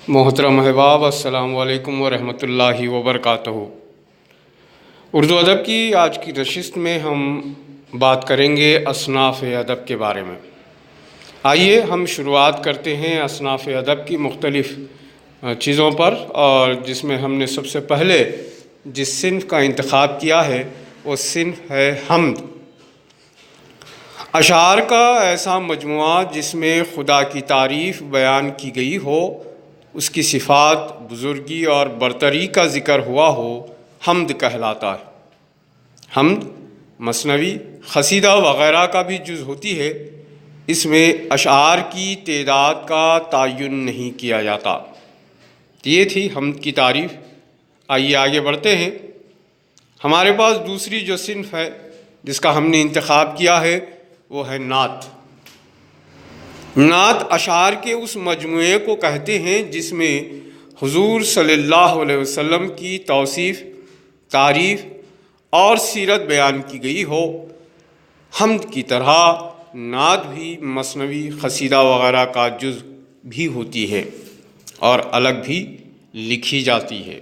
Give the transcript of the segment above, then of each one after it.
محترم احباب، السلام علیکم ورحمۃ اللہ وبرکاتہ۔ اردو ادب کی آج کی نشست میں ہم بات کریں گے اصناف ادب کے بارے میں۔ آئیے ہم شروعات کرتے ہیں اصناف ادب کی مختلف چیزوں پر، اور جس میں ہم نے سب سے پہلے جس صنف کا انتخاب کیا ہے وہ صنف ہے حمد۔ اشعار کا ایسا مجموعہ جس میں خدا کی تعریف بیان کی گئی ہو، اس کی صفات، بزرگی اور برتری کا ذکر ہوا ہو، حمد کہلاتا ہے۔ حمد مثنوی، قصیدہ وغیرہ کا بھی جز ہوتی ہے۔ اس میں اشعار کی تعداد کا تعین نہیں کیا جاتا۔ یہ تھی حمد کی تعریف۔ آئیے آگے بڑھتے ہیں۔ ہمارے پاس دوسری جو صنف ہے جس کا ہم نے انتخاب کیا ہے وہ ہے نعت۔ نعت اشعار کے اس مجموعے کو کہتے ہیں جس میں حضور صلی اللہ علیہ وسلم کی توصیف، تعریف اور سیرت بیان کی گئی ہو۔ حمد کی طرح نعت بھی مثنوی، قصیدہ وغیرہ کا جز بھی ہوتی ہے اور الگ بھی لکھی جاتی ہے۔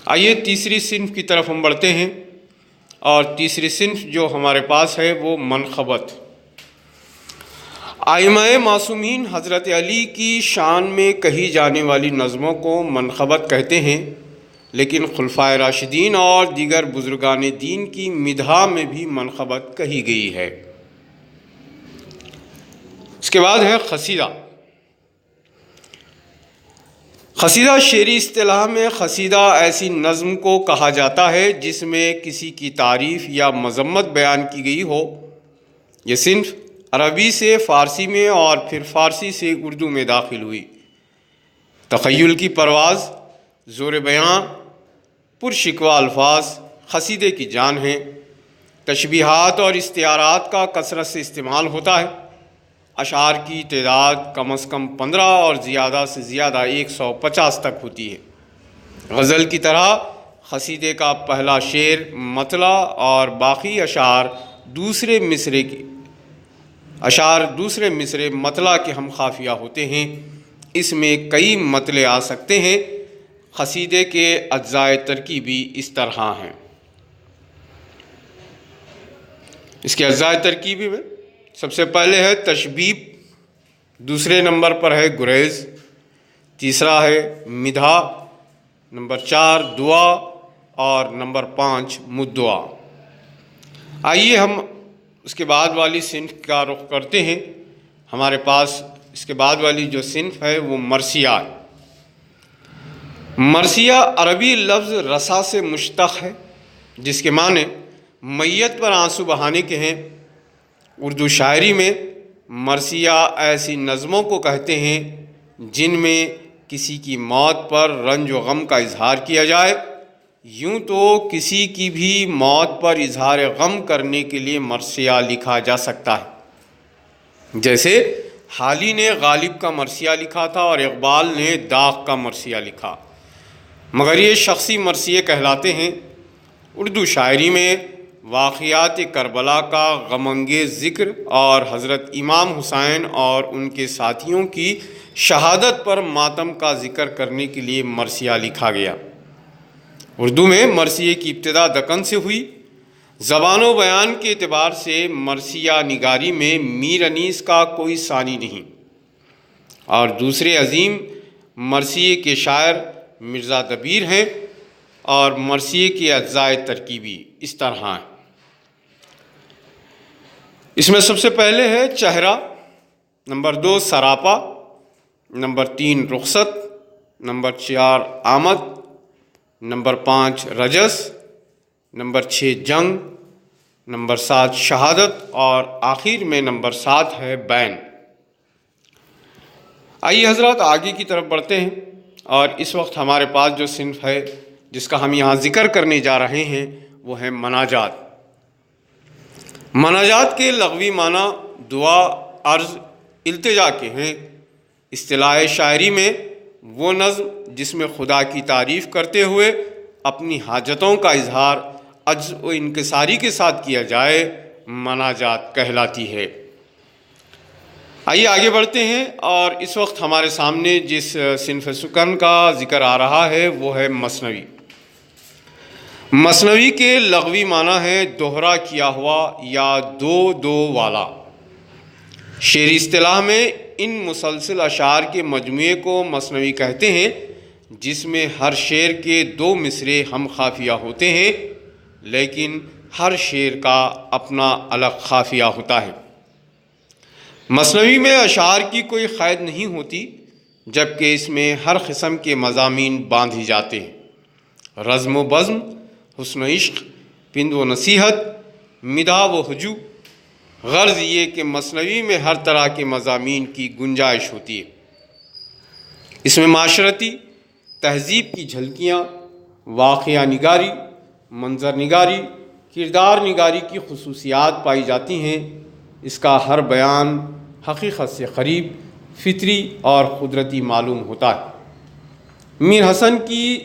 آئیے تیسری صنف کی طرف ہم بڑھتے ہیں، اور تیسری صنف جو ہمارے پاس ہے وہ منقبت۔ ائمہ معصومین حضرت علی کی شان میں کہی جانے والی نظموں کو منقبت کہتے ہیں، لیکن خلفائے راشدین اور دیگر بزرگان دین کی مدح میں بھی منقبت کہی گئی ہے۔ اس کے بعد ہے قصیدہ۔ قصیدہ شعری اصطلاح میں قصیدہ ایسی نظم کو کہا جاتا ہے جس میں کسی کی تعریف یا مذمت بیان کی گئی ہو۔ یہ صنف عربی سے فارسی میں اور پھر فارسی سے اردو میں داخل ہوئی۔ تخیل کی پرواز، زور بیاں، پرشکوہ الفاظ قصیدے کی جان ہیں۔ تشبیہات اور استعارات کا کثرت سے استعمال ہوتا ہے۔ اشعار کی تعداد کم از کم 15 اور زیادہ سے زیادہ 150 تک ہوتی ہے۔ غزل کی طرح قصیدے کا پہلا شعر، مطلع اور باقی اشعار دوسرے مصرے مطلع کے ہم قافیہ ہوتے ہیں۔ اس میں کئی مطلع آ سکتے ہیں۔ قصیدے کے اجزاء ترکیبی اس طرح ہیں۔ اس کے اجزاء ترکیبی میں سب سے پہلے ہے تشبیب، دوسرے نمبر پر ہے گریز، تیسرا ہے مدح، نمبر 4 دعا اور نمبر 5 مدعا۔ آئیے ہم اس کے بعد والی صنف کا رخ کرتے ہیں۔ ہمارے پاس اس کے بعد والی جو صنف ہے وہ مرثیہ ہے۔ مرثیہ عربی لفظ رثا سے مشتق ہے، جس کے معنی میت پر آنسو بہانے کے ہیں۔ اردو شاعری میں مرثیہ ایسی نظموں کو کہتے ہیں جن میں کسی کی موت پر رنج و غم کا اظہار کیا جائے۔ یوں تو کسی کی بھی موت پر اظہار غم کرنے کے لیے مرثیہ لکھا جا سکتا ہے، جیسے حالی نے غالب کا مرثیہ لکھا تھا اور اقبال نے داغ کا مرثیہ لکھا، مگر یہ شخصی مرثیے کہلاتے ہیں۔ اردو شاعری میں واقعات کربلا کا غم انگیز ذکر اور حضرت امام حسین اور ان کے ساتھیوں کی شہادت پر ماتم کا ذکر کرنے کے لیے مرثیہ لکھا گیا۔ اردو میں مرثیے کی ابتدا دکن سے ہوئی۔ زبان و بیان کے اعتبار سے مرثیہ نگاری میں میر انیس کا کوئی ثانی نہیں، اور دوسرے عظیم مرثیے کے شاعر مرزا دبیر ہیں، اور مرثیے کے اجزاء ترکیبی اس طرح ہیں۔ اس میں سب سے پہلے ہے چہرہ، نمبر 2 سراپا، نمبر 3 رخصت، نمبر 4 آمد، نمبر 5 رجس، نمبر 6 جنگ، نمبر 7 شہادت، اور آخر میں نمبر 7 ہے بین۔ آئیے حضرات آگے کی طرف بڑھتے ہیں، اور اس وقت ہمارے پاس جو صنف ہے جس کا ہم یہاں ذکر کرنے جا رہے ہیں وہ ہے مناجات۔ مناجات کے لغوی معنی دعا، عرض، التجا کے ہیں۔ اصطلاح شاعری میں وہ نظم جس میں خدا کی تعریف کرتے ہوئے اپنی حاجتوں کا اظہار عجز و انکساری کے ساتھ کیا جائے، مناجات کہلاتی ہے۔ آئیے آگے بڑھتے ہیں، اور اس وقت ہمارے سامنے جس صنف سخن کا ذکر آ رہا ہے وہ ہے مثنوی۔ مثنوی کے لغوی معنی ہے دوہرا کیا ہوا یا دو والا۔ شعری اصطلاح میں ان مسلسل اشعار کے مجموعے کو مثنوی کہتے ہیں، جس میں ہر شعر کے 2 مصرعے ہم قافیہ ہوتے ہیں، لیکن ہر شعر کا اپنا الگ قافیہ ہوتا ہے۔ مثنوی میں اشعار کی کوئی قید نہیں ہوتی، جبکہ اس میں ہر قسم کے مضامین باندھی جاتے ہیں: رزم و بزم، حسن و عشق، پند و نصیحت، مداح و ہجو۔ غرض یہ کہ مثنوی میں ہر طرح کے مضامین کی گنجائش ہوتی ہے۔ اس میں معاشرتی تہذیب کی جھلکیاں، واقعہ نگاری، منظر نگاری، کردار نگاری کی خصوصیات پائی جاتی ہیں۔ اس کا ہر بیان حقیقت سے قریب، فطری اور قدرتی معلوم ہوتا ہے۔ میر حسن کی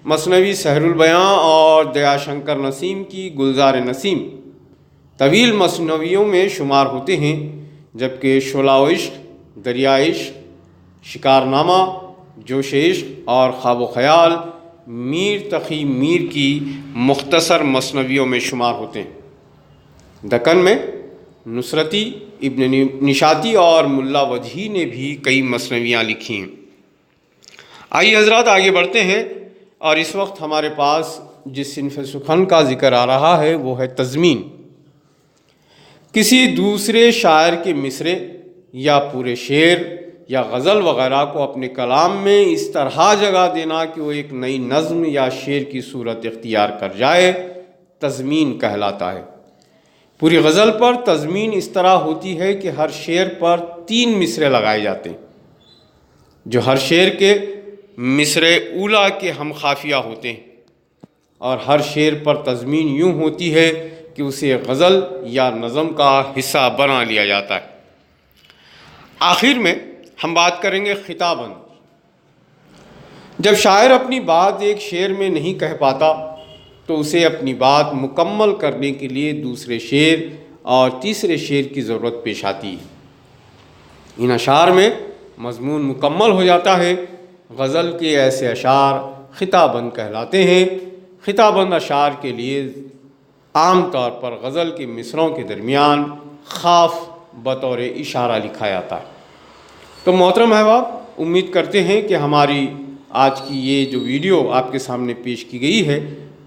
مثنوی سحر البیاں اور دیا شنکر نسیم کی گلزار نسیم طویل مثنویوں میں شمار ہوتے ہیں، جبکہ شعلہ و عشق، دریا عشق، شکار نامہ، جوش عشق اور خواب و خیال میر تقی میر کی مختصر مثنویوں میں شمار ہوتے ہیں۔ دکن میں نصرتی، ابن نشاطی اور ملا وجہی نے بھی کئی مثنویاں لکھی ہیں۔ آئیے حضرات آگے بڑھتے ہیں، اور اس وقت ہمارے پاس جس صنف سخن کا ذکر آ رہا ہے وہ ہے تضمین۔ کسی دوسرے شاعر کے مصرعے یا پورے شعر یا غزل وغیرہ کو اپنے کلام میں اس طرح جگہ دینا کہ وہ ایک نئی نظم یا شعر کی صورت اختیار کر جائے، تضمین کہلاتا ہے۔ پوری غزل پر تضمین اس طرح ہوتی ہے کہ ہر شعر پر 3 مصرعے لگائے جاتے ہیں، جو ہر شعر کے مصرعے اولیٰ کے ہم قافیہ ہوتے ہیں، اور ہر شعر پر تضمین یوں ہوتی ہے کہ اسے غزل یا نظم کا حصہ بنا لیا جاتا ہے۔ آخر میں ہم بات کریں گے خطاباً۔ جب شاعر اپنی بات ایک شعر میں نہیں کہہ پاتا تو اسے اپنی بات مکمل کرنے کے لیے دوسرے شعر اور تیسرے شعر کی ضرورت پیش آتی ہے۔ ان اشعار میں مضمون مکمل ہو جاتا ہے۔ غزل کے ایسے اشعار خطاباً کہلاتے ہیں۔ خطاباً اشعار کے لیے عام طور پر غزل کے مصرعوں کے درمیان خاف بطور اشارہ لکھا جاتا ہے۔ تو محترم احباب، امید کرتے ہیں کہ ہماری آج کی یہ جو ویڈیو آپ کے سامنے پیش کی گئی ہے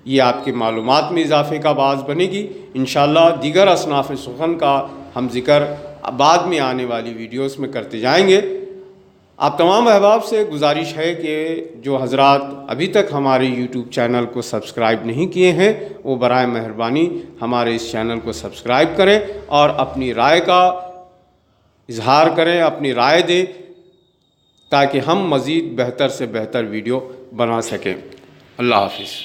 یہ آپ کے معلومات میں اضافے کا باعث بنے گی۔ انشاءاللہ دیگر اصناف سخن کا ہم ذکر بعد میں آنے والی ویڈیوز میں کرتے جائیں گے۔ آپ تمام احباب سے گزارش ہے کہ جو حضرات ابھی تک ہمارے یوٹیوب چینل کو سبسکرائب نہیں کیے ہیں وہ برائے مہربانی ہمارے اس چینل کو سبسکرائب کریں اور اپنی رائے کا اظہار کریں، اپنی رائے دیں، تاکہ ہم مزید بہتر سے بہتر ویڈیو بنا سکیں۔ اللہ حافظ۔